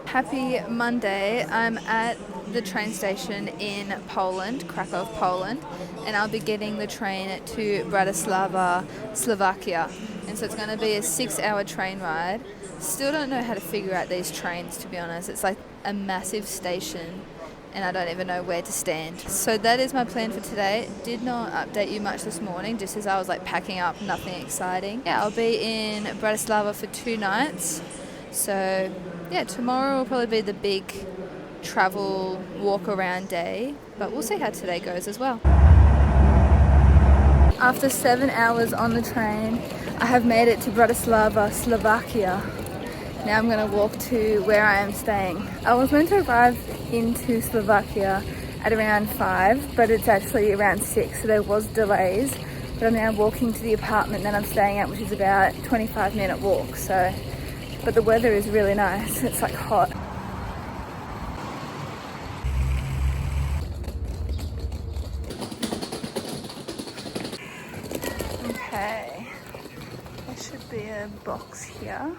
Happy Monday. I'm at the train station in Poland, Krakow, Poland, and I'll be getting the train to Bratislava, Slovakia. And so it's going to be a 6-hour train ride. Still don't know how to figure out these trains, to be honest. It's like a massive station and I don't even know where to stand. So that is my plan for today. Did not update you much this morning, just as I was like packing up, nothing exciting. Yeah, I'll be in Bratislava for 2 nights. So yeah, tomorrow will probably be the big travel walk around day, but we'll see how today goes as well. After 7 hours on the train, I have made it to Bratislava, Slovakia. Now I'm going to walk to where I am staying. I was meant to arrive into Slovakia at around 5, but it's actually around 6, so there was delays. But I'm now walking to the apartment that I'm staying at, which is about a 25-minute walk. So, but the weather is really nice. It's like hot. Okay, there should be a box here.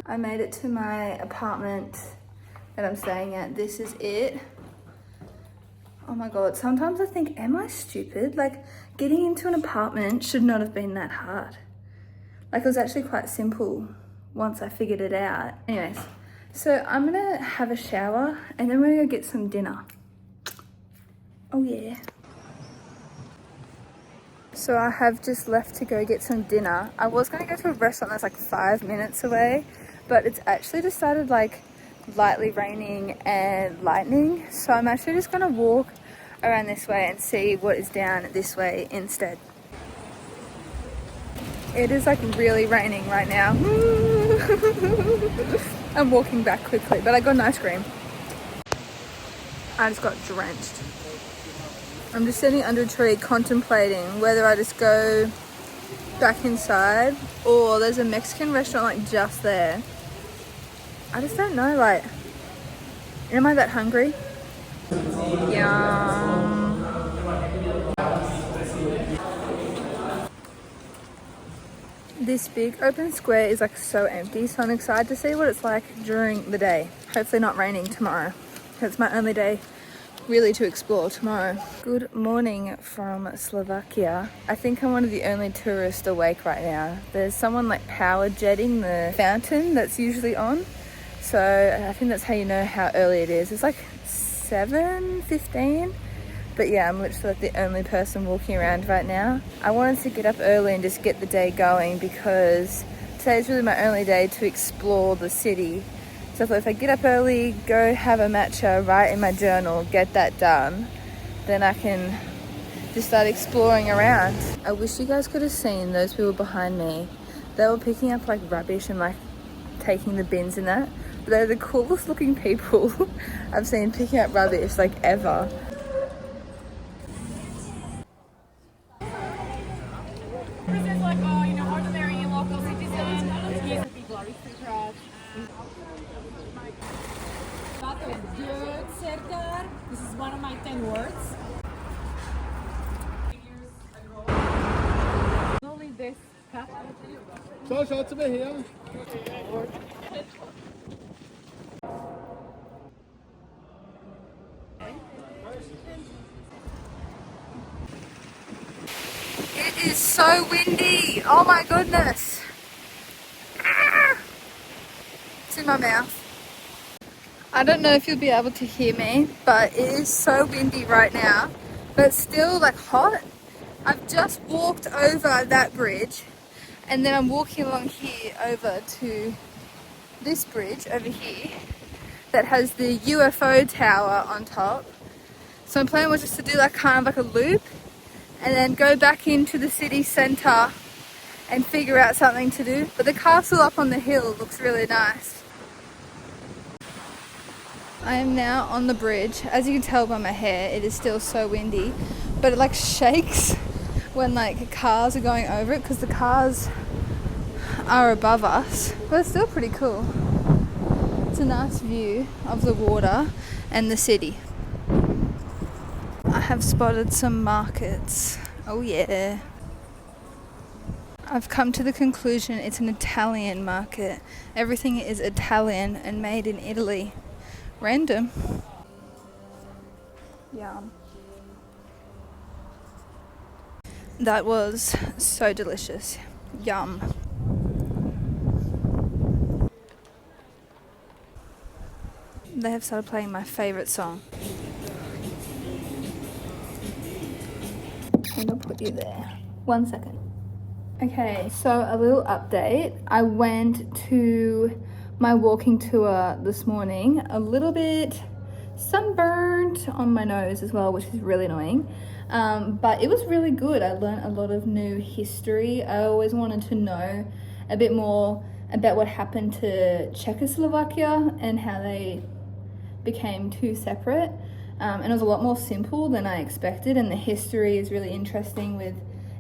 I made it to my apartment that I'm staying at. This is it. Oh my god, sometimes I think, am I stupid? Like, getting into an apartment should not have been that hard. Like, it was actually quite simple once I figured it out. Anyways, so I'm gonna have a shower and then we're gonna go get some dinner. Oh yeah. So I have just left to go get some dinner. I was gonna go to a restaurant that's like 5 minutes away, but it's actually just started like lightly raining and lightning. So I'm actually just gonna walk around this way and see what is down this way instead. It is like really raining right now. I'm walking back quickly, but I got an ice cream. I just got drenched. I'm just sitting under a tree contemplating whether I just go back inside or there's a Mexican restaurant like just there. I just don't know, like, am I that hungry? Yum. This big open square is like so empty, so I'm excited to see what it's like during the day. Hopefully not raining tomorrow. It's my only day really to explore tomorrow. Good morning from Slovakia. I think I'm one of the only tourists awake right now. There's someone like power jetting the fountain that's usually on. So I think that's how you know how early it is. It's like 7:15. But yeah, I'm literally like the only person walking around right now. I wanted to get up early and just get the day going because today's really my only day to explore the city. So if I get up early, go have a matcha, write in my journal, get that done, then I can just start exploring around. I wish you guys could have seen those people behind me. They were picking up like rubbish and like taking the bins and that. But they're the coolest looking people I've seen picking up rubbish like ever. Ordinary local citizen. People aristocrats. Good, Serdar. This is one of my 10 words. Only this cup. So, schaut mal her. It is so windy. Oh my goodness. It's in my mouth. I don't know if you'll be able to hear me, but it is so windy right now, but still like hot. I've just walked over that bridge and then I'm walking along here over to this bridge over here that has the UFO tower on top. So my plan was just to do like kind of like a loop and then go back into the city centre and figure out something to do. But the castle up on the hill looks really nice. I am now on the bridge. As you can tell by my hair, it is still so windy, but it like shakes when like cars are going over it because the cars are above us, but it's still pretty cool. It's a nice view of the water and the city. I have spotted some markets. Oh yeah. I've come to the conclusion it's an Italian market. Everything is Italian and made in Italy. Random. Yum. That was so delicious. Yum. They have started playing my favourite song. I'm gonna put you there. 1 second. Okay, so a little update. I went to my walking tour this morning, a little bit sunburnt on my nose as well, which is really annoying. But it was really good. I learned a lot of new history. I always wanted to know a bit more about what happened to Czechoslovakia and how they became two separate. And it was a lot more simple than I expected, and the history is really interesting with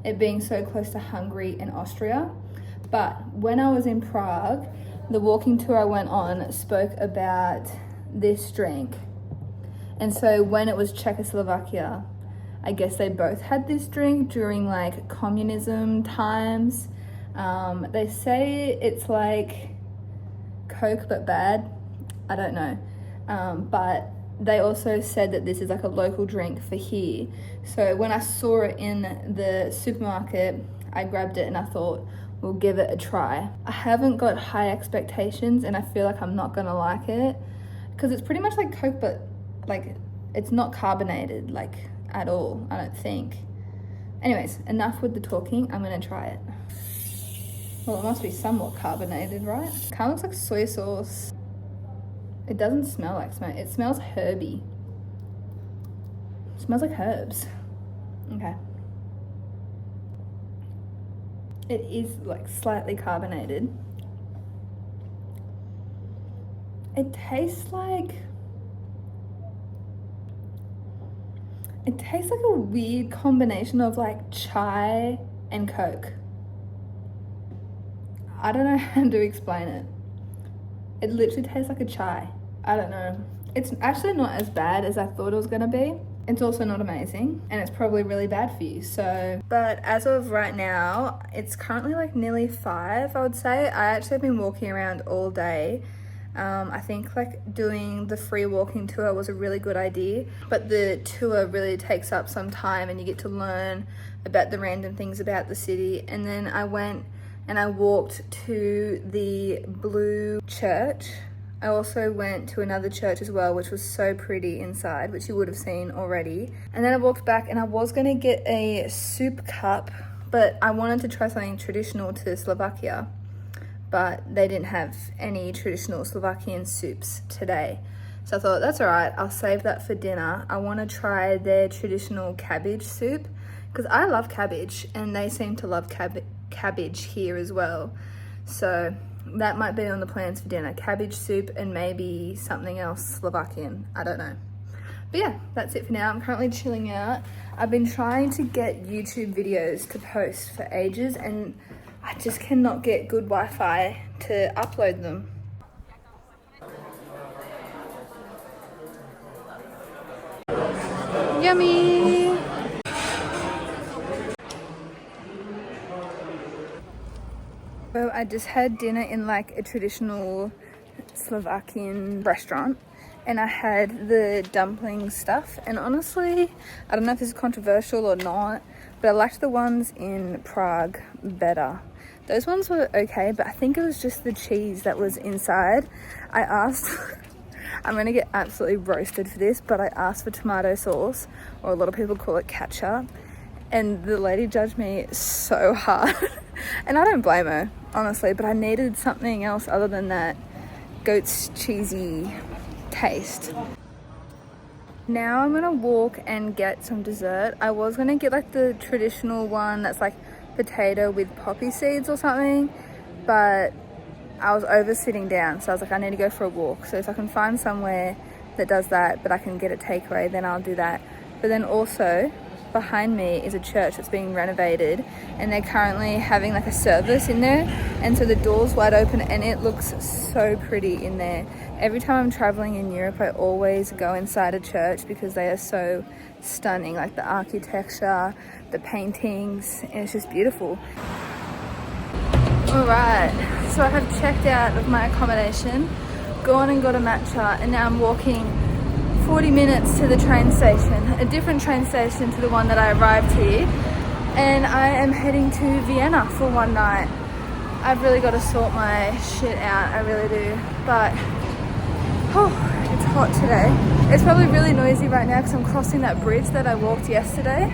it being so close to Hungary and Austria. But when I was in Prague, the walking tour I went on spoke about this drink. And so when it was Czechoslovakia, I guess they both had this drink during like communism times. They say it's like Coke but bad. I don't know. But they also said that this is like a local drink for here. So when I saw it in the supermarket, I grabbed it and I thought, we'll give it a try. I haven't got high expectations and I feel like I'm not gonna like it because it's pretty much like Coke, but like it's not carbonated like at all, I don't think. Anyways, enough with the talking, I'm gonna try it. Well, it must be somewhat carbonated, right? Kind of looks like soy sauce. It doesn't smell like smoke. It smells herby. It smells like herbs. Okay. It is like slightly carbonated. It tastes like a weird combination of like chai and Coke. I don't know how to explain it. It literally tastes like a chai. I don't know. It's actually not as bad as I thought it was gonna be. It's also not amazing, and it's probably really bad for you, so. But as of right now, it's currently like nearly 5, I would say. I actually have been walking around all day. I think like doing the free walking tour was a really good idea, but the tour really takes up some time and you get to learn about the random things about the city. And then I went and I walked to the Blue Church. I also went to another church as well, which was so pretty inside, which you would have seen already. And then I walked back and I was gonna get a soup cup, but I wanted to try something traditional to Slovakia, but they didn't have any traditional Slovakian soups today. So I thought, that's all right, I'll save that for dinner. I wanna try their traditional cabbage soup, because I love cabbage and they seem to love cabbage here as well. So that might be on the plans for dinner. Cabbage soup and maybe something else Slovakian. I don't know. But yeah, that's it for now. I'm currently chilling out. I've been trying to get YouTube videos to post for ages and I just cannot get good Wi-Fi to upload them. Yummy! So I just had dinner in like a traditional Slovakian restaurant and I had the dumpling stuff, and honestly, I don't know if this is controversial or not, but I liked the ones in Prague better. Those ones were okay, but I think it was just the cheese that was inside. I asked, I'm gonna get absolutely roasted for this, but I asked for tomato sauce, or a lot of people call it ketchup, and the lady judged me so hard. And I don't blame her, honestly, but I needed something else other than that goat's cheesy taste. Now I'm gonna walk and get some dessert. I was gonna get like the traditional one that's like potato with poppy seeds or something, but I was over sitting down, so I was like, I need to go for a walk. So if I can find somewhere that does that, but I can get a takeaway, then I'll do that. But then also, behind me is a church that's being renovated and they're currently having like a service in there, and so the door's wide open and it looks so pretty in there. Every time I'm traveling in Europe, I always go inside a church because they are so stunning, like the architecture, the paintings, and it's just beautiful. Alright, so I have checked out of my accommodation, gone and got a matcha, and now I'm walking 40 minutes to the train station, a different train station to the one that I arrived here, and I am heading to Vienna for one night. I've really got to sort my shit out, I really do, but it's hot today. It's probably really noisy right now because I'm crossing that bridge that I walked yesterday,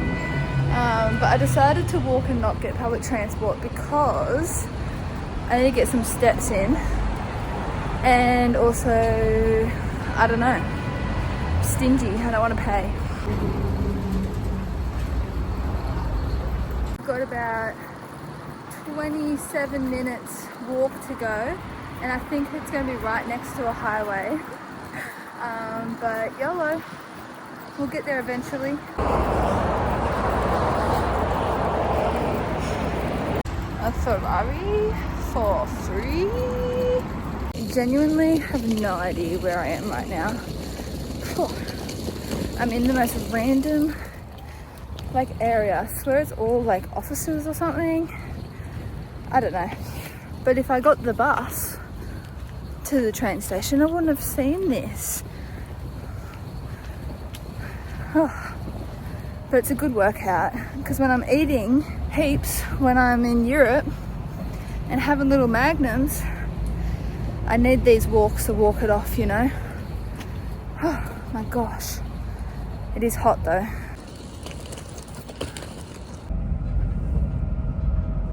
but I decided to walk and not get public transport because I need to get some steps in, and also, I don't know, stingy, I don't want to pay. I've got about 27 minutes walk to go, and I think it's going to be right next to a highway, but YOLO, we'll get there eventually. A Ferrari for free? Genuinely have no idea where I am right now. I'm in the most random area. I swear it's all offices or something. I don't know. But if I got the bus to the train station, I wouldn't have seen this. But it's a good workout because when I'm eating heaps when I'm in Europe and having little magnums, I need these walks to walk it off, you know. Oh my gosh, it is hot though.